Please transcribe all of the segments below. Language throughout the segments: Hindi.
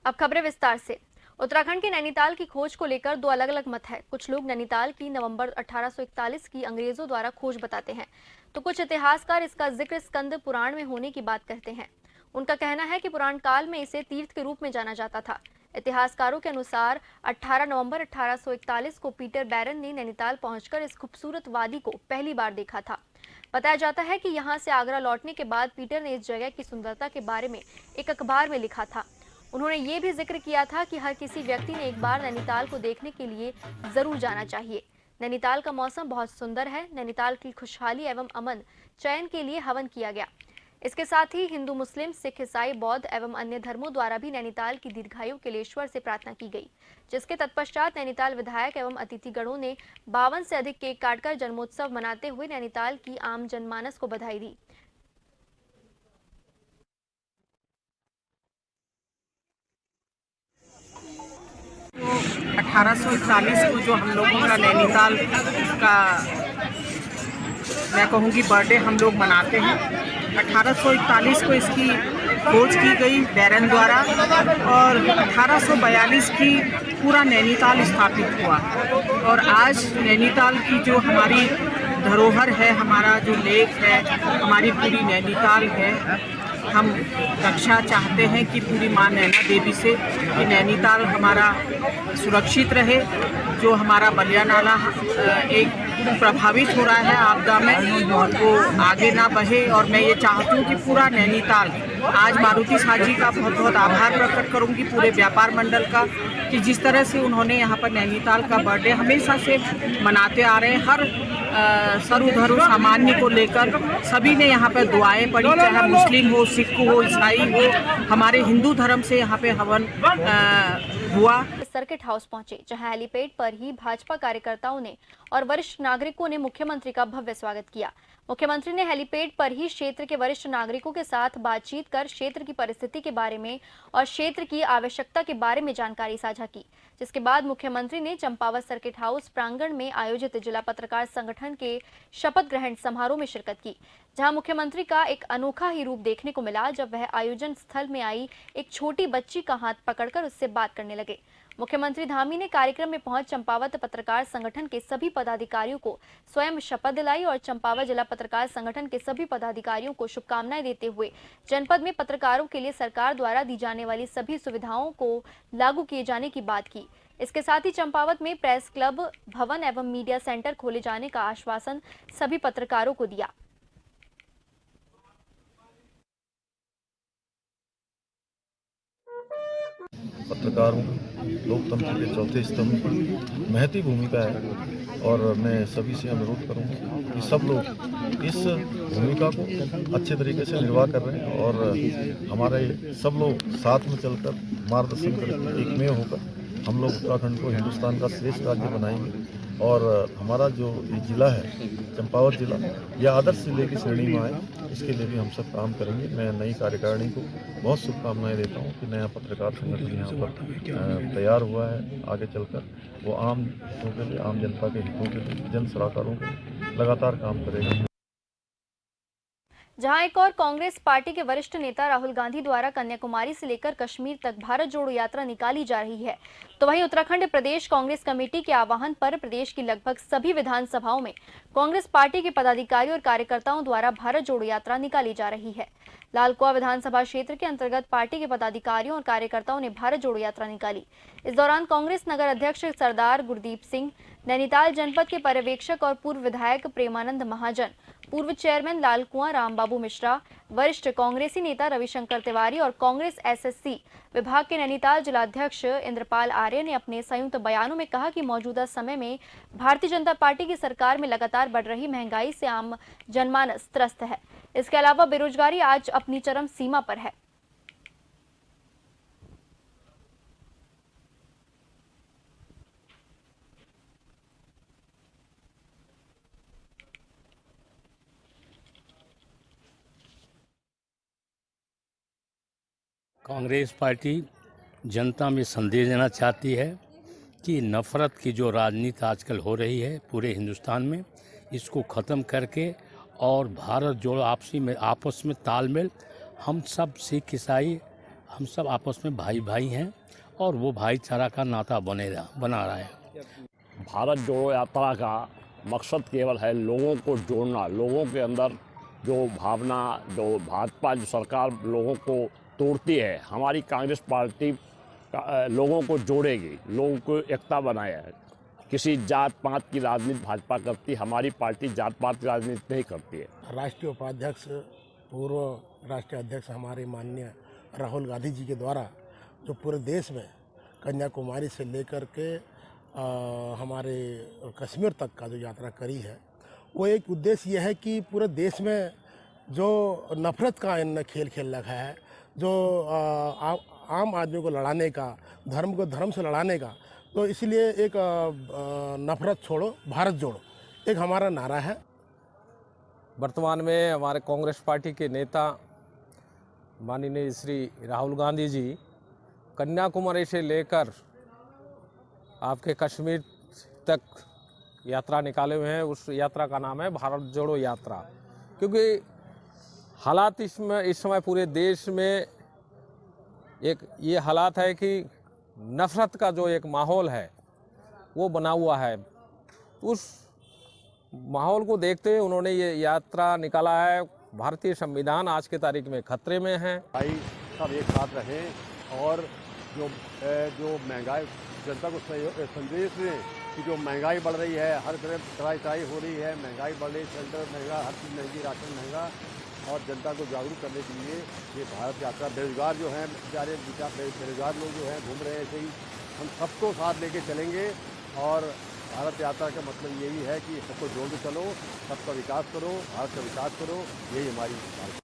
अब खबरें विस्तार से। उत्तराखंड के नैनीताल की खोज को लेकर दो अलग अलग मत है। कुछ लोग नैनीताल की नवंबर 1841 की अंग्रेजों द्वारा खोज बताते हैं, तो कुछ इतिहासकार इसका जिक्र स्कंद पुराण में होने की बात कहते हैं। उनका कहना है कि पुराण काल में इसे तीर्थ के रूप में जाना जाता था। इतिहासकारों के अनुसार 18 नवंबर 1841 को पीटर बैरन ने नैनीताल पहुंचकर इस खूबसूरत वादी को पहली बार देखा था। बताया जाता है कि यहां से आगरा लौटने के बाद पीटर ने इस जगह की सुंदरता के बारे में एक अखबार में लिखा था। उन्होंने ये भी जिक्र किया था कि हर किसी व्यक्ति ने एक बार नैनीताल को देखने के लिए जरूर जाना चाहिए। नैनीताल का मौसम बहुत सुंदर है। नैनीताल की खुशहाली एवं अमन चयन के लिए हवन किया गया। इसके साथ ही हिंदू, मुस्लिम, सिख, ईसाई, बौद्ध एवं अन्य धर्मों द्वारा भी नैनीताल की दीर्घायु के लिए ईश्वर से प्रार्थना की गई, जिसके तत्पश्चात नैनीताल विधायक एवं अतिथिगणों ने 52 से अधिक केक काटकर जन्मोत्सव मनाते हुए नैनीताल की आम जनमानस को बधाई दी। 1841 को जो हम लोगों का नैनीताल का मैं कहूँगी बर्थडे हम लोग मनाते हैं। 1841 को इसकी खोज की गई बैरन द्वारा और 1842 की पूरा नैनीताल स्थापित हुआ। और आज नैनीताल की जो हमारी धरोहर है, हमारा जो लेक है, हमारी पूरी नैनीताल है, हम रक्षा चाहते हैं कि पूरी माँ नैना देवी से कि नैनीताल हमारा सुरक्षित रहे। जो हमारा बलिया नाला एक प्रभावित हो रहा है आपदा में, वो आगे ना बहे। और मैं ये चाहती हूँ कि पूरा नैनीताल, आज मारुति साजी का बहुत बहुत आभार प्रकट करूँगी, पूरे व्यापार मंडल का, कि जिस तरह से उन्होंने यहाँ पर नैनीताल का बर्थडे हमेशा से मनाते आ रहे हैं। हर सर्वधर्म सामान्य को लेकर सभी ने यहाँ पर दुआएं पड़ी, चाहे मुस्लिम हो, सिख हो, ईसाई हो। हमारे हिंदू धर्म से यहाँ पे हवन हुआ। सर्किट हाउस पहुंचे, जहां हेलीपैड पर ही भाजपा कार्यकर्ताओं ने और वरिष्ठ नागरिकों ने मुख्यमंत्री का भव्य स्वागत किया। मुख्यमंत्री ने हेलीपैड पर ही क्षेत्र के वरिष्ठ नागरिकों के साथ बातचीत कर क्षेत्र की परिस्थिति के बारे में और क्षेत्र की आवश्यकता के बारे में जानकारी साझा की, जिसके बाद मुख्यमंत्री ने चंपावत सर्किट हाउस प्रांगण में आयोजित जिला पत्रकार संगठन के शपथ ग्रहण समारोह में शिरकत की, जहां मुख्यमंत्री का एक अनोखा ही रूप देखने को मिला जब वह आयोजन स्थल में आई एक छोटी बच्ची का हाथ पकड़कर उससे बात करने लगे। मुख्यमंत्री धामी ने कार्यक्रम में पहुंच चंपावत पत्रकार संगठन के सभी पदाधिकारियों को स्वयं शपथ दिलाई और चंपावत जिला पत्रकार संगठन के सभी पदाधिकारियों को शुभकामनाएं देते हुए जनपद में पत्रकारों के लिए सरकार द्वारा दी जाने वाली सभी सुविधाओं को लागू किए जाने की बात की। इसके साथ ही चंपावत में प्रेस क्लब, भवन एवं मीडिया सेंटर खोले जाने का आश्वासन सभी पत्रकारों को दिया। पत्रकारों लोकतंत्र के चौथे स्तंभ महती भूमिका है और मैं सभी से अनुरोध करूंगा कि सब लोग इस भूमिका को अच्छे तरीके से निर्वाह कर रहे हैं और हमारे सब लोग साथ में चलकर मार्गदर्शन करके एकमेव होकर हम लोग उत्तराखंड को हिंदुस्तान का श्रेष्ठ राज्य बनाएंगे। और हमारा जो ये जिला है चंपावत जिला, यह आदर्श जिले की श्रेणी में आए, इसके लिए भी हम सब काम करेंगे। मैं नई कार्यकारिणी को बहुत शुभकामनाएं देता हूं कि नया पत्रकार संगठन यहाँ पर तैयार हुआ है। आगे चलकर वो आम हितों के लिए, आम जनता के हितों के लिए, जन सलाहकारों के लिए लगातार काम करेगा। जहां एक और कांग्रेस पार्टी के वरिष्ठ नेता राहुल गांधी द्वारा कन्याकुमारी से लेकर कश्मीर तक भारत जोड़ो यात्रा निकाली जा रही है, तो वहीं उत्तराखंड प्रदेश कांग्रेस कमेटी के आह्वान पर प्रदेश की लगभग सभी विधानसभाओं में कांग्रेस पार्टी के पदाधिकारियों और कार्यकर्ताओं द्वारा भारत जोड़ो यात्रा निकाली जा रही है। लालकुआ विधानसभा क्षेत्र के अंतर्गत पार्टी के पदाधिकारियों और कार्यकर्ताओं ने भारत जोड़ो यात्रा निकाली। इस दौरान कांग्रेस नगर अध्यक्ष सरदार गुरदीप सिंह, नैनीताल जनपद के पर्यवेक्षक और पूर्व विधायक प्रेमानंद महाजन, पूर्व चेयरमैन लालकुआ रामबाबू मिश्रा, वरिष्ठ कांग्रेसी नेता रविशंकर तिवारी और कांग्रेस एसएससी विभाग के नैनीताल जिलाध्यक्ष इंद्रपाल आर्य ने अपने संयुक्त बयानों में कहा कि मौजूदा समय में भारतीय जनता पार्टी की सरकार में लगातार बढ़ रही महंगाई से आम जनमानस त्रस्त है। इसके अलावा बेरोजगारी आज अपनी चरम सीमा पर है। कांग्रेस पार्टी जनता में संदेश देना चाहती है कि नफ़रत की जो राजनीति आजकल हो रही है पूरे हिंदुस्तान में, इसको ख़त्म करके और भारत जोड़ो आपस में तालमेल, हम सब सिख, ईसाई, हम सब आपस में भाई भाई हैं और वो भाईचारा का नाता बना रहा है। भारत जोड़ो यात्रा का मकसद केवल है लोगों को जोड़ना, लोगों के अंदर जो भावना, जो भाजपा जो सरकार लोगों को तोड़ती है, हमारी कांग्रेस पार्टी लोगों को जोड़ेगी, लोगों को एकता बनाए। किसी जात पात की राजनीति भाजपा करती, हमारी पार्टी जात पात की राजनीति नहीं करती है। राष्ट्रीय उपाध्यक्ष, पूर्व राष्ट्रीय अध्यक्ष हमारे माननीय राहुल गांधी जी के द्वारा जो पूरे देश में कन्याकुमारी से लेकर के हमारे कश्मीर तक का जो यात्रा करी है, वो एक उद्देश्य यह है कि पूरे देश में जो नफरत का इन खेल खेल रखा है, जो आम आदमी को लड़ाने का, धर्म को धर्म से लड़ाने का, तो इसलिए एक नफरत छोड़ो भारत जोड़ो एक हमारा नारा है। वर्तमान में हमारे कांग्रेस पार्टी के नेता माननीय श्री राहुल गांधी जी कन्याकुमारी से लेकर आपके कश्मीर तक यात्रा निकाले हुए हैं। उस यात्रा का नाम है भारत जोड़ो यात्रा, क्योंकि हालात इस समय पूरे देश में एक ये हालात है कि नफ़रत का जो एक माहौल है वो बना हुआ है। उस माहौल को देखते हुए उन्होंने ये यात्रा निकाला है। भारतीय संविधान आज के तारीख में खतरे में है। भाई सब एक साथ रहें और जो महंगाई जनता को संदेश दें कि जो महंगाई बढ़ रही है, हर तरफ चढ़ाई हो रही है, महंगाई बढ़ रही, सिलेंडर महंगा, हर चीज़ महंगी, राशन महंगा, और जनता को जागरूक करने के लिए ये भारत यात्रा। बेरोजगार जो हैं बेचारे बेरोजगार लोग जो हैं घूम रहे हैं, ऐसे ही हम सबको साथ लेके चलेंगे। और भारत यात्रा का मतलब यही है कि सबको जोड़ के चलो, सबका विकास करो, भारत का विकास करो, यही हमारी भारत।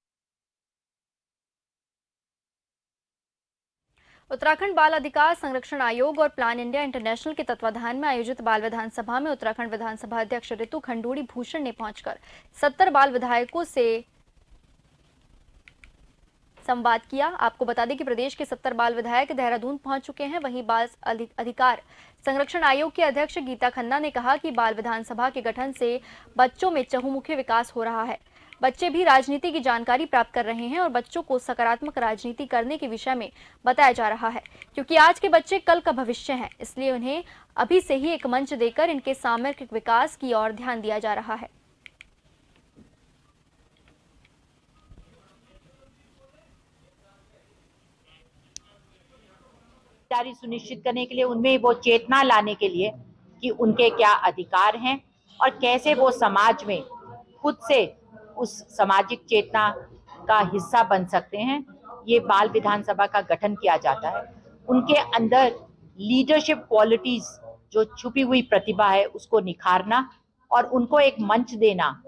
उत्तराखंड बाल अधिकार संरक्षण आयोग और प्लान इंडिया इंटरनेशनल के तत्वाधान में आयोजित बाल विधानसभा में उत्तराखंड विधानसभा अध्यक्ष ऋतु खंडूड़ी भूषण ने पहुंचकर 70 बाल विधायकों से संवाद किया। आपको बता दें कि प्रदेश के 70 बाल विधायक देहरादून पहुंच चुके हैं। वहीं बाल अधिकार संरक्षण आयोग की अध्यक्ष गीता खन्ना ने कहा कि बाल विधानसभा के गठन से बच्चों में चहुमुखी विकास हो रहा है। बच्चे भी राजनीति की जानकारी प्राप्त कर रहे हैं और बच्चों को सकारात्मक राजनीति करने के विषय में बताया जा रहा है, क्योंकि आज के बच्चे कल का भविष्य हैं। इसलिए उन्हें अभी से ही एक मंच देकर इनके सामूहिक विकास की ओर ध्यान दिया जा रहा है। सुनिश्चित करने के लिए उनमें वो चेतना लाने के लिए कि उनके क्या अधिकार हैं और कैसे वो समाज में खुद से उस सामाजिक चेतना का हिस्सा बन सकते हैं, ये बाल विधानसभा का गठन किया जाता है। उनके अंदर लीडरशिप क्वालिटीज, जो छुपी हुई प्रतिभा है, उसको निखारना और उनको एक मंच देना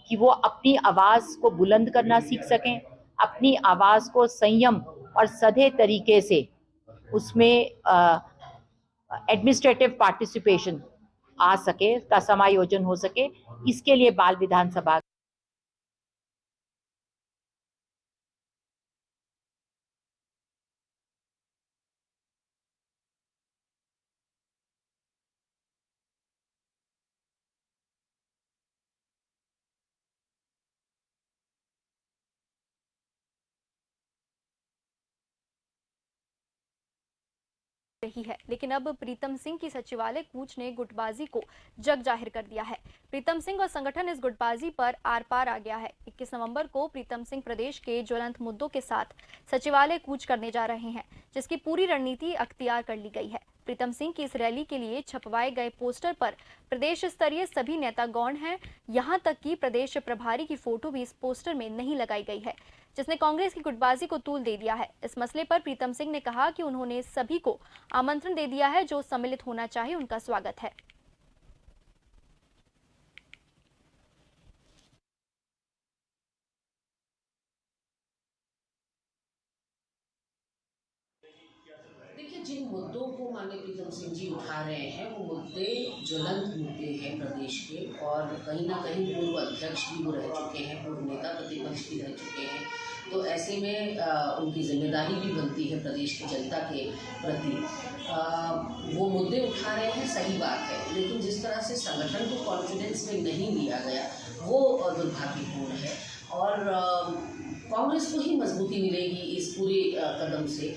कि वो अपनी आवाज को बुलंद करना सीख सकें, अपनी आवाज को संयम और सधे तरीके से उसमें एडमिनिस्ट्रेटिव पार्टिसिपेशन आ सके, का समायोजन हो सके, इसके लिए बाल विधानसभा रही है। लेकिन अब प्रीतम सिंह की सचिवालय कूच ने गुटबाजी को जग जाहिर कर दिया है। प्रीतम सिंह और संगठन इस गुटबाजी पर आर पार आ गया है। 21 नवंबर को प्रीतम सिंह प्रदेश के ज्वलंत मुद्दों के साथ सचिवालय कूच करने जा रहे हैं, जिसकी पूरी रणनीति अख्तियार कर ली गई है। प्रीतम सिंह की इस रैली के लिए छपवाए गए पोस्टर पर प्रदेश स्तरीय सभी नेता गौण हैं। यहां तक कि प्रदेश प्रभारी की फोटो भी इस पोस्टर में नहीं लगाई गई है, जिसने कांग्रेस की गुटबाजी को तूल दे दिया है। इस मसले पर प्रीतम सिंह ने कहा कि उन्होंने सभी को आमंत्रण दे दिया है, जो सम्मिलित होना चाहे उनका स्वागत है। देखिए, जिन मुद्दों को माननीय प्रीतम सिंह जी उठा रहे हैं वो मुद्दे ज्वलंत मुद्दे हैं प्रदेश के, और कहीं ना कहीं पूर्व अध्यक्ष भी वो रह चुके हैं, पूर्व नेता प्रतिपक्ष भी रह चुके हैं। तो ऐसे में उनकी जिम्मेदारी भी बनती है प्रदेश की जनता के प्रति। वो मुद्दे उठा रहे हैं, सही बात है, लेकिन जिस तरह से संगठन को कॉन्फिडेंस में नहीं लिया गया वो दुर्भाग्यपूर्ण है। और कांग्रेस को ही मजबूती मिलेगी इस पूरे कदम से।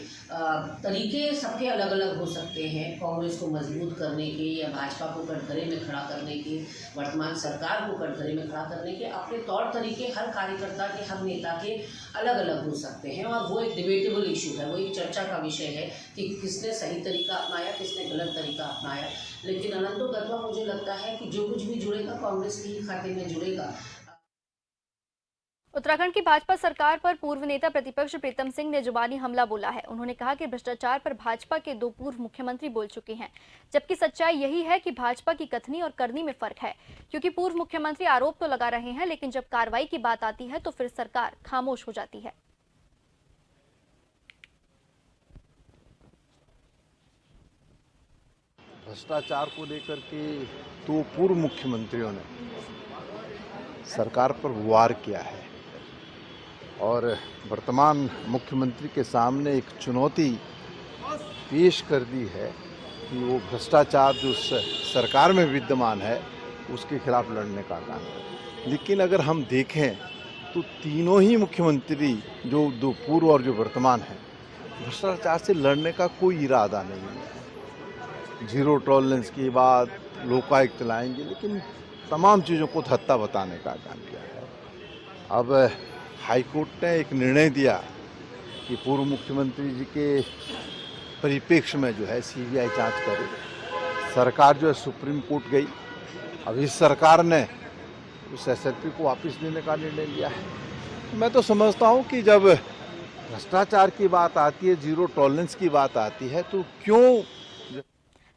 तरीके सबके अलग अलग हो सकते हैं कांग्रेस को मजबूत करने के या भाजपा को कटघरे में खड़ा करने के, वर्तमान सरकार को कटघरे में खड़ा करने के। अपने तौर तरीके हर कार्यकर्ता के, हर नेता के अलग अलग हो सकते हैं और वो एक डिबेटेबल इशू है, वो एक चर्चा का विषय है कि किसने सही तरीका अपनाया, किसने गलत तरीका अपनाया। लेकिन अनंतो गत्वा मुझे लगता है कि जो कुछ भी जुड़ेगा कांग्रेस के ही खाते में जुड़ेगा। उत्तराखंड की भाजपा सरकार पर पूर्व नेता प्रतिपक्ष प्रीतम सिंह ने जुबानी हमला बोला है। उन्होंने कहा कि भ्रष्टाचार पर भाजपा के 2 पूर्व मुख्यमंत्री बोल चुके हैं, जबकि सच्चाई यही है कि भाजपा की कथनी और करनी में फर्क है। क्योंकि पूर्व मुख्यमंत्री आरोप तो लगा रहे हैं, लेकिन जब कार्रवाई की बात आती है तो फिर सरकार खामोश हो जाती है। भ्रष्टाचार को लेकर के 2 पूर्व मुख्यमंत्रियों ने सरकार पर वार किया है और वर्तमान मुख्यमंत्री के सामने एक चुनौती पेश कर दी है कि वो भ्रष्टाचार जो सरकार में विद्यमान है उसके खिलाफ लड़ने का काम है। लेकिन अगर हम देखें तो तीनों ही मुख्यमंत्री, जो 2 पूर्व और जो वर्तमान हैं, भ्रष्टाचार से लड़ने का कोई इरादा नहीं है। जीरो टॉलरेंस की बात, लोकायुक्त लाएंगे, लेकिन तमाम चीज़ों को धत्ता बताने का काम किया है। अब हाईकोर्ट ने एक निर्णय दिया कि पूर्व मुख्यमंत्री जी के परिप्रेक्ष्य में जो है सीबीआई जांच करे। सरकार जो है सुप्रीम कोर्ट गई। अब इस सरकार ने उस एसएलपी को वापस लेने का निर्णय लिया है। मैं तो समझता हूं कि जब भ्रष्टाचार की बात आती है, जीरो टॉलरेंस की बात आती है, तो क्यों।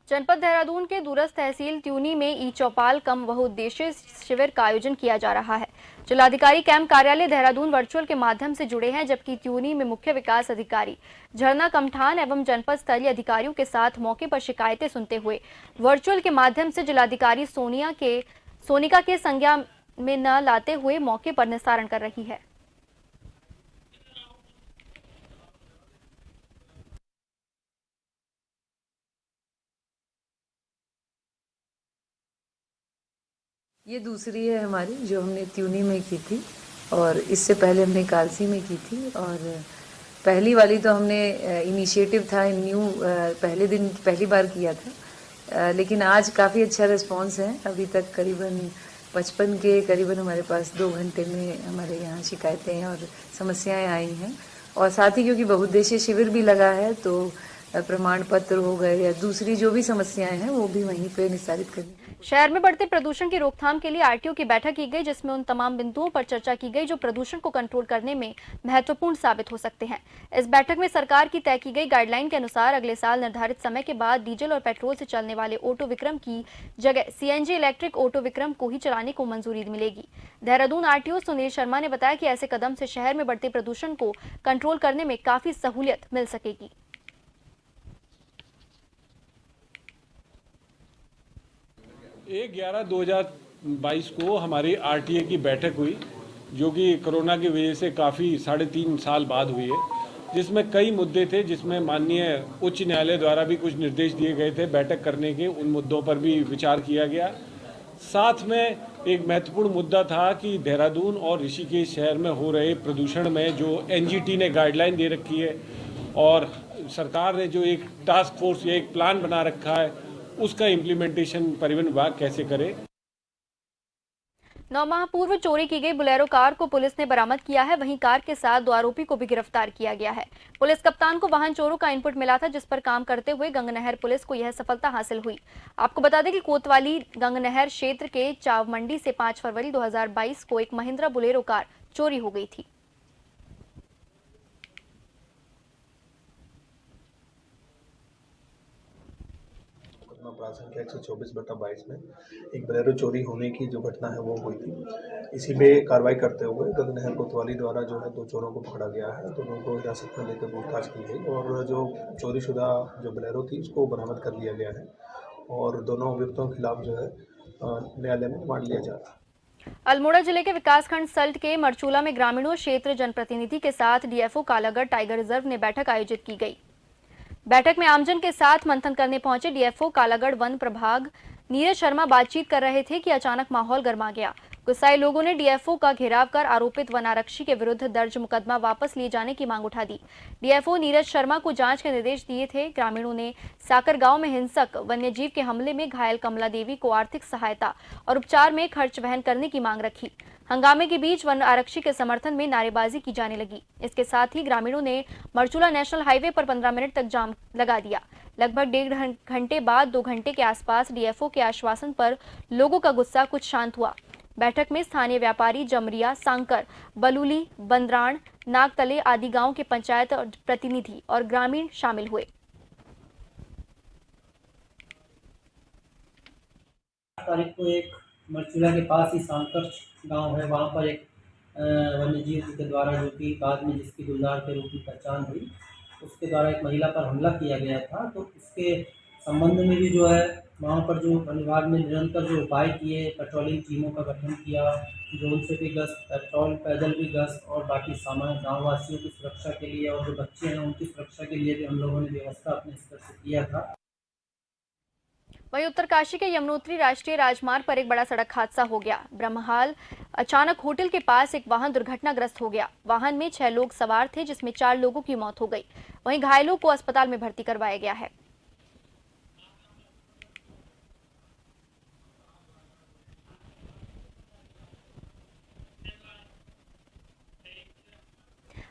जनपद देहरादून के दूरस्थ तहसील त्यूनी में ई चौपाल कम बहुउद्देशीय शिविर का आयोजन किया जा रहा है। जिलाधिकारी कैंप कार्यालय देहरादून वर्चुअल के माध्यम से जुड़े हैं, जबकि त्यूनी में मुख्य विकास अधिकारी झरना कमठान एवं जनपद स्तरीय अधिकारियों के साथ मौके पर शिकायतें सुनते हुए वर्चुअल के माध्यम से जिलाधिकारी सोनिका के संज्ञा में न लाते हुए मौके पर निस्तारण कर रही है। ये दूसरी है हमारी, जो हमने त्यूनी में की थी और इससे पहले हमने कालसी में की थी। और पहली वाली तो हमने इनिशिएटिव था पहले दिन पहली बार किया था, लेकिन आज काफ़ी अच्छा रिस्पांस है। अभी तक करीबन 55 के करीबन हमारे पास 2 घंटे में हमारे यहाँ शिकायतें और समस्याएं आई हैं। और साथ ही क्योंकि बहुउद्देशीय शिविर भी लगा है, तो प्रमाण पत्र हो गए या दूसरी जो भी समस्याएं हैं वो भी वहीं पे निस्तारित करनी। शहर में बढ़ते प्रदूषण की रोकथाम के लिए आरटीओ की बैठक की गई, जिसमें उन तमाम बिंदुओं पर चर्चा की गई जो प्रदूषण को कंट्रोल करने में महत्वपूर्ण साबित हो सकते हैं। इस बैठक में सरकार की तय की गई गाइडलाइन के अनुसार अगले साल निर्धारित समय के बाद डीजल और पेट्रोल से चलने वाले ऑटो विक्रम की जगह सीएनजी इलेक्ट्रिक ऑटो विक्रम को ही चलाने को मंजूरी मिलेगी। देहरादून आरटीओ सुनील शर्मा ने बताया कि ऐसे कदम से शहर में बढ़ते प्रदूषण को कंट्रोल करने में काफी सहूलियत मिल सकेगी। 1/11/2022 को हमारी आरटीए की बैठक हुई, जो कि कोरोना की वजह से काफ़ी 3.5 साल बाद हुई है, जिसमें कई मुद्दे थे, जिसमें माननीय उच्च न्यायालय द्वारा भी कुछ निर्देश दिए गए थे बैठक करने के। उन मुद्दों पर भी विचार किया गया। साथ में एक महत्वपूर्ण मुद्दा था कि देहरादून और ऋषिकेश शहर में हो रहे प्रदूषण में जो एनजीटी ने गाइडलाइन दे रखी है और सरकार ने जो एक टास्क फोर्स या एक प्लान बना रखा है, उसका इम्प्लीमेंटेशन परिवहन विभाग कैसे करे। 9 माह पूर्व चोरी की गई बोलेरो कार को पुलिस ने बरामद किया है। वहीं कार के साथ 2 आरोपी को भी गिरफ्तार किया गया है। पुलिस कप्तान को वाहन चोरों का इनपुट मिला था, जिस पर काम करते हुए गंगनहर पुलिस को यह सफलता हासिल हुई। आपको बता दें कि कोतवाली गंगनहर क्षेत्र के चाव मंडी से 5 फरवरी 2022 को एक महिंद्रा बोलेरो कार चोरी हो गई थी। अपराध संख्या 124/22 में एक बोलेरो चोरी होने की जो घटना है वो हुई थी। इसी पे कार्रवाई करते हुए गंगनहर कोतवाली द्वारा जो है 2 चोरों को पकड़ा गया है। दोनों को हिरासत में लेकर पूछताछ की गई और जो चोरीशुदा जो बोलेरो थी उसको बरामद कर लिया गया है और दोनों अभियुक्तों के खिलाफ जो है न्यायालय में रिमांड लिया जा रहा है। अल्मोड़ा जिले के विकासखंड सल्ट के मरचूला में ग्रामीणों क्षेत्र जनप्रतिनिधि के साथ डीएफओ कालागढ़ टाइगर रिजर्व ने बैठक आयोजित की गई। बैठक में आमजन के साथ मंथन करने पहुंचे डीएफओ कालागढ़ वन प्रभाग नीरज शर्मा बातचीत कर रहे थे कि अचानक माहौल गर्मा गया। गुस्साए लोगों ने डीएफओ का घेराव कर आरोपित वनारक्षी के विरुद्ध दर्ज मुकदमा वापस लिए जाने की मांग उठा दी। डीएफओ नीरज शर्मा को जांच के निर्देश दिए थे। ग्रामीणों ने साकर गांव में हिंसक वन्यजीव के हमले में घायल कमला देवी को आर्थिक सहायता और उपचार में खर्च वहन करने की मांग रखी। हंगामे के बीच वन आरक्षी के समर्थन में नारेबाजी की जाने लगी। इसके साथ ही ग्रामीणों ने मरचूला नेशनल हाईवे पर 15 मिनट तक जाम लगा दिया। लगभग 1.5 घंटे बाद 2 घंटे के आसपास डीएफओ के आश्वासन पर लोगों का गुस्सा कुछ शांत हुआ। बैठक में स्थानीय व्यापारी जमरिया, सांकर, बलूली, बंदराण, नागतले आदि गांव के पंचायत प्रतिनिधि और ग्रामीण शामिल हुए। तारीख को एक मरचूला के पास ही सांकर गांव है, वहां पर एक वन्यजीव के द्वारा, जो कि बाद में जिसकी गुलजार के रूप में पहचान हुई, उसके द्वारा एक महिला पर हमला किया गया था। तो उसके संबंध में भी जो है वहाँ पर जो वन विभाग ने निरंतर जो उपाय किए, पेट्रोलिंग टीमों का गठन किया, ड्रोन से भी गश्त, पेट्रोल पैदल भी गश्त और बाकी सामान्य गाँव वासियों की सुरक्षा के लिए और जो बच्चे हैं उनकी सुरक्षा के लिए भी हम लोगों ने व्यवस्था अपने स्तर से किया था। वहीं उत्तरकाशी के यमुनोत्री राष्ट्रीय राजमार्ग पर एक बड़ा सड़क हादसा हो गया। ब्रह्महाल अचानक होटल के पास एक वाहन दुर्घटनाग्रस्त हो गया। वाहन में 6 लोग सवार थे, जिसमें 4 लोगों की मौत हो गई। वहीं घायलों को अस्पताल में भर्ती करवाया गया है।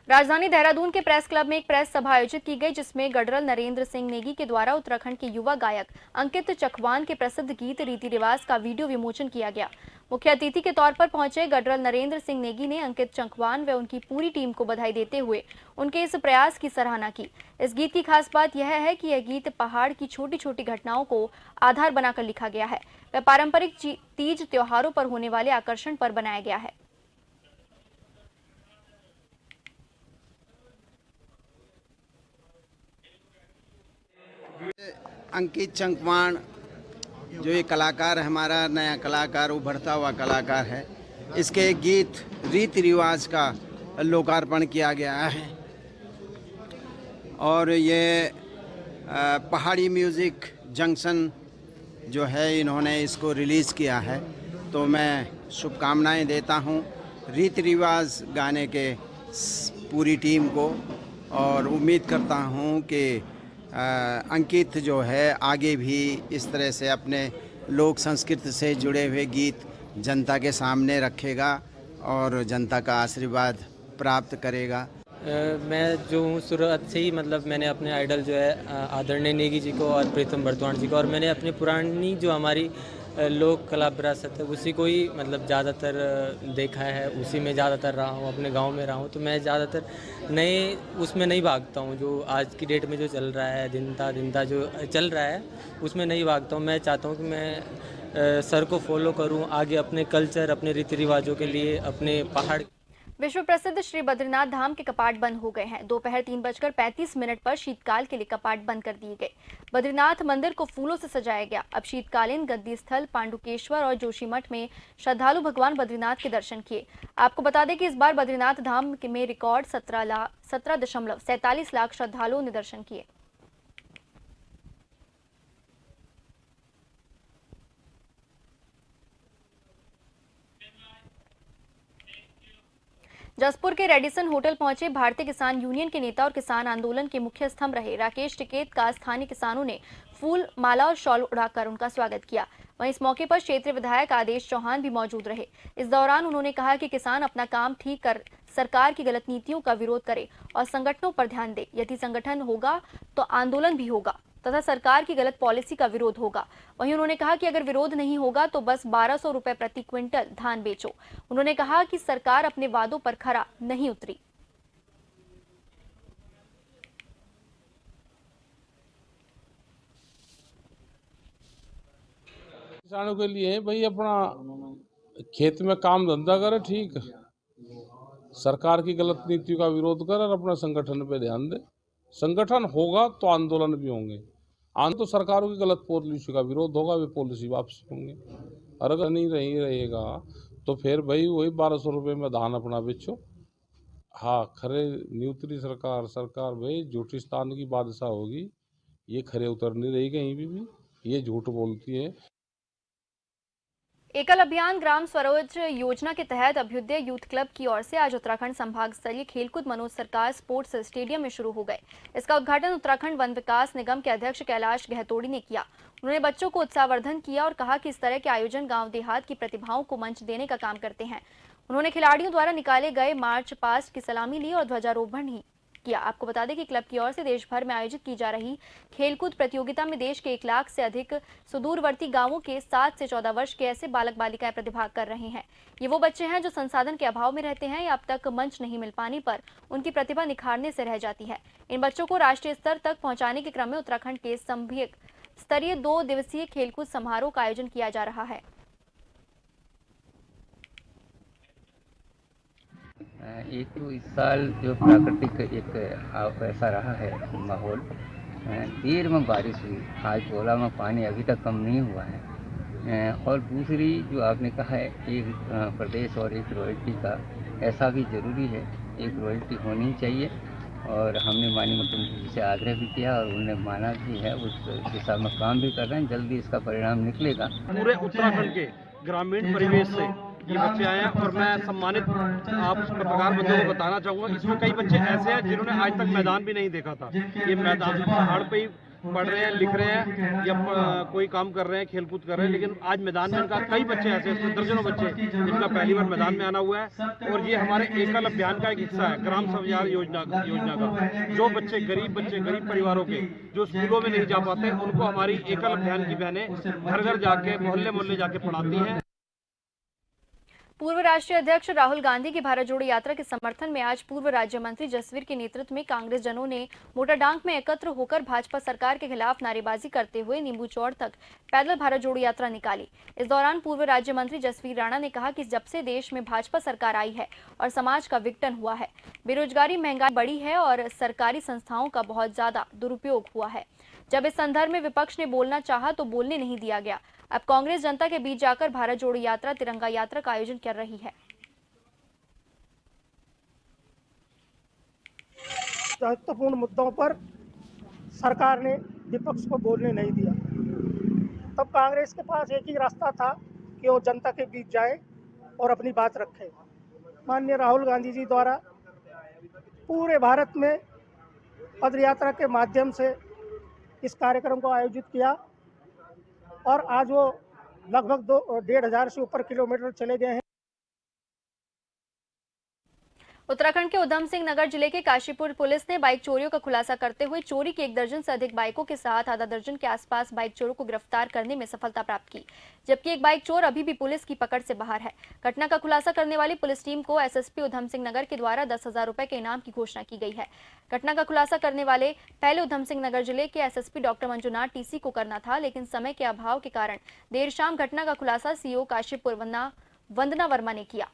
राजधानी देहरादून के प्रेस क्लब में एक प्रेस सभा आयोजित की गई, जिसमें गडरल नरेंद्र सिंह नेगी के द्वारा उत्तराखंड के युवा गायक अंकित चकवान के प्रसिद्ध गीत रीति रिवाज का वीडियो विमोचन किया गया। मुख्य अतिथि के तौर पर पहुंचे गडरल नरेंद्र सिंह नेगी ने अंकित चकवान व उनकी पूरी टीम को बधाई देते हुए उनके इस प्रयास की सराहना की। इस गीत की खास बात यह है कि यह गीत पहाड़ की छोटी छोटी घटनाओं को आधार बनाकर लिखा गया है व पारंपरिक तीज त्योहारों पर होने वाले आकर्षण पर बनाया गया है। अंकित चकवान जो ये कलाकार है, हमारा नया कलाकार, उभरता हुआ कलाकार है, इसके गीत रीति रिवाज का लोकार्पण किया गया है और ये पहाड़ी म्यूज़िक जंक्शन जो है इन्होंने इसको रिलीज़ किया है। तो मैं शुभकामनाएं देता हूं रीति रिवाज गाने के पूरी टीम को और उम्मीद करता हूं कि अंकित जो है आगे भी इस तरह से अपने लोक संस्कृति से जुड़े हुए गीत जनता के सामने रखेगा और जनता का आशीर्वाद प्राप्त करेगा। मैं जो हूँ शुरुआत से ही मतलब मैंने अपने आइडल जो है आदरणीय नेगी जी को और प्रीतम बर्तवान जी को, और मैंने अपनी पुरानी जो हमारी लोक कला विरासत है उसी को ही मतलब ज़्यादातर देखा है, उसी में ज़्यादातर रहा हूँ, अपने गांव में रहा हूँ। तो मैं ज़्यादातर नए उसमें नहीं भागता हूँ। जो आज की डेट में जो चल रहा है, दिनता जो चल रहा है उसमें नहीं भागता हूँ। मैं चाहता हूँ कि मैं सर को फॉलो करूँ आगे, अपने कल्चर, अपने रीति रिवाजों के लिए, अपने पहाड़। विश्व प्रसिद्ध श्री बद्रीनाथ धाम के कपाट बंद हो गए हैं। दोपहर 3:35 पर शीतकाल के लिए कपाट बंद कर दिए गए। बद्रीनाथ मंदिर को फूलों से सजाया गया। अब शीतकालीन गद्दी स्थल पांडुकेश्वर और जोशीमठ में श्रद्धालु भगवान बद्रीनाथ के दर्शन किए। आपको बता दें कि इस बार बद्रीनाथ धाम में रिकॉर्ड 17.47 लाख श्रद्धालुओं ने दर्शन किए। जसपुर के रेडिसन होटल पहुंचे भारतीय किसान यूनियन के नेता और किसान आंदोलन के मुख्य स्तंभ रहे राकेश टिकैत का स्थानीय किसानों ने फूल, माला और शॉल उड़ाकर उनका स्वागत किया। वहीं इस मौके पर क्षेत्रीय विधायक आदेश चौहान भी मौजूद रहे। इस दौरान उन्होंने कहा कि किसान अपना काम ठीक कर सरकार की गलत नीतियों का विरोध करे और संगठनों पर ध्यान दे। यदि संगठन होगा तो आंदोलन भी होगा तथा सरकार की गलत पॉलिसी का विरोध होगा। वहीं उन्होंने कहा कि अगर विरोध नहीं होगा तो बस 1200 रुपए प्रति क्विंटल धान बेचो। उन्होंने कहा कि सरकार अपने वादों पर खरा नहीं उतरी। किसानों के लिए भाई अपना खेत में काम धंधा करे, ठीक, सरकार की गलत नीतियों का विरोध करे और अपना संगठन पे ध्यान दे। संगठन होगा तो आंदोलन भी होंगे। तो सरकारों की गलत पॉलिसी का विरोध होगा, वे पॉलिसी वापस होंगे। और अगर नहीं रहेगा तो फिर भाई वही 1200 रुपये में धान अपना बेचो। हाँ, खरे नहीं उतरी सरकार भाई झूठिस्तान की बादशाह होगी, ये खरे उतर नहीं रही कहीं भी, ये झूठ बोलती है। एकल अभियान ग्राम स्वरोज योजना के तहत अभ्युदय यूथ क्लब की ओर से आज उत्तराखंड संभाग स्तरीय खेलकूद मनोज सरकार स्पोर्ट्स स्टेडियम में शुरू हो गए। इसका उद्घाटन उत्तराखंड वन विकास निगम के अध्यक्ष कैलाश गहतोड़ी ने किया। उन्होंने बच्चों को उत्साहवर्धन किया और कहा कि इस तरह के आयोजन गांव देहात की प्रतिभाओं को मंच देने का काम करते हैं। उन्होंने खिलाड़ियों द्वारा निकाले गए मार्च पास्ट की सलामी ली और ध्वजारोहण ही किया। आपको बता दें कि क्लब की ओर से देश भर में आयोजित की जा रही खेलकूद प्रतियोगिता में देश के 1 लाख से अधिक सुदूरवर्ती गांवों के 7 से 14 वर्ष के ऐसे बालक बालिकाएं प्रतिभाग कर रहे हैं। ये वो बच्चे हैं जो संसाधन के अभाव में रहते हैं या अब तक मंच नहीं मिल पाने पर उनकी प्रतिभा निखारने से रह जाती है। इन बच्चों को राष्ट्रीय स्तर तक पहुंचाने के क्रम में उत्तराखंड के संभाग स्तरीय 2 दिवसीय खेलकूद समारोह का आयोजन किया जा रहा है। एक तो इस साल जो प्राकृतिक एक ऐसा रहा है माहौल, देर में बारिश हुई, आज गोला में पानी अभी तक कम नहीं हुआ है। और दूसरी जो आपने कहा है एक प्रदेश और एक रॉयल्टी का, ऐसा भी ज़रूरी है, एक रॉयल्टी होनी चाहिए। और हमने माननीय मुख्यमंत्री जी से आग्रह भी किया और उन्होंने माना भी है, उस दिशा में काम भी कर रहे हैं, जल्दी इसका परिणाम निकलेगा। पूरे उत्तराखंड के ग्रामीण परिवेश से ये बच्चे आए हैं और मैं सम्मानित आप पत्रकार बंधुओं को बताना चाहूँगा, इसमें कई बच्चे ऐसे हैं जिन्होंने आज तक मैदान भी नहीं देखा था। ये मैदान पहाड़ पे ही पढ़ रहे हैं, लिख रहे हैं या कोई काम कर रहे हैं, खेलकूद कर रहे हैं, लेकिन आज मैदान में इनका कई बच्चे ऐसे, इसमें दर्जनों बच्चे जिनका पहली बार मैदान में आना हुआ है। और ये हमारे एकल अभियान का एक हिस्सा है, ग्राम स्वरोजगार योजना का। जो बच्चे गरीब परिवारों के जो स्कूलों में नहीं जा पाते, उनको हमारी एकल अभियान की बहनें घर घर जाके मोहल्ले मोहल्ले जाके पढ़ाती हैं। पूर्व राष्ट्रीय अध्यक्ष राहुल गांधी की भारत जोड़ो यात्रा के समर्थन में आज पूर्व राज्य मंत्री जसवीर के नेतृत्व में कांग्रेस जनों ने मोटाडांग में एकत्र होकर भाजपा सरकार के खिलाफ नारेबाजी करते हुए नींबू चौड़ तक पैदल भारत जोड़ो यात्रा निकाली। इस दौरान पूर्व राज्य मंत्री जसवीर राणा ने कहा कि जब से देश में भाजपा सरकार आई है और समाज का विघटन हुआ है, बेरोजगारी महंगाई बढ़ी है और सरकारी संस्थाओं का बहुत ज्यादा दुरुपयोग हुआ है। जब इस संदर्भ में विपक्ष ने बोलना चाहा तो बोलने नहीं दिया गया। अब कांग्रेस जनता के बीच जाकर भारत जोड़ो यात्रा, तिरंगा यात्रा का आयोजन कर रही है। महत्वपूर्ण मुद्दों पर सरकार ने विपक्ष को बोलने नहीं दिया। तब कांग्रेस के पास एक ही रास्ता था कि वो जनता के बीच जाए और अपनी बात रखे। माननीय राहुल गांधी जी द्वारा पूरे भारत में पदयात्रा के माध्यम से इस कार्यक्रम को आयोजित किया और आज वो लगभग 1,500 से ऊपर किलोमीटर चले गए हैं। उत्तराखंड के उधम सिंह नगर जिले के काशीपुर पुलिस ने बाइक चोरियों का खुलासा करते हुए चोरी की 1 दर्जन से अधिक बाइकों के साथ आधा दर्जन के आसपास बाइक चोरों को गिरफ्तार करने में सफलता प्राप्त की, जबकि एक बाइक चोर अभी भी पुलिस की पकड़ से बाहर है। घटना का खुलासा करने वाली पुलिस टीम को एसएसपी उधम सिंह नगर के द्वारा 10,000 रुपए के इनाम की घोषणा की गई है। घटना का खुलासा करने वाले पहले उधम सिंह नगर जिले के एसएसपी डॉक्टर मंजुनाथ टीसी को करना था, लेकिन समय के अभाव के कारण देर शाम घटना का खुलासा सीओ काशीपुर वंदना वर्मा ने किया।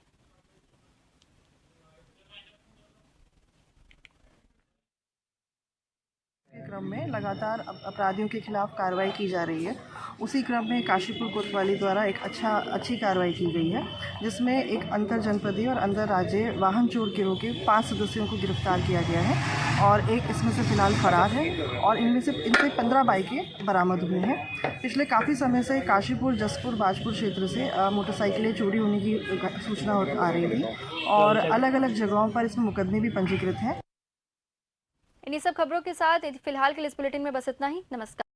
क्रम में लगातार अपराधियों के खिलाफ कार्रवाई की जा रही है। उसी क्रम में काशीपुर कोतवाली द्वारा एक अच्छी कार्रवाई की गई है, जिसमें एक अंतर जनपदीय और अंतर राज्य वाहन चोर गिरोह के 5 सदस्यों को गिरफ्तार किया गया है और एक इसमें से फिलहाल फरार है और इनसे 15 बाइकें बरामद हुई हैं। पिछले काफ़ी समय से काशीपुर, जसपुर, बाजपुर क्षेत्र से मोटरसाइकिलें चोरी होने की सूचना आ रही थी और अलग अलग जगहों पर इसमें मुकदमे भी पंजीकृत हैं। इन्हीं सब खबरों के साथ फिलहाल के लिए इस बुलेटिन में बस इतना ही। नमस्कार।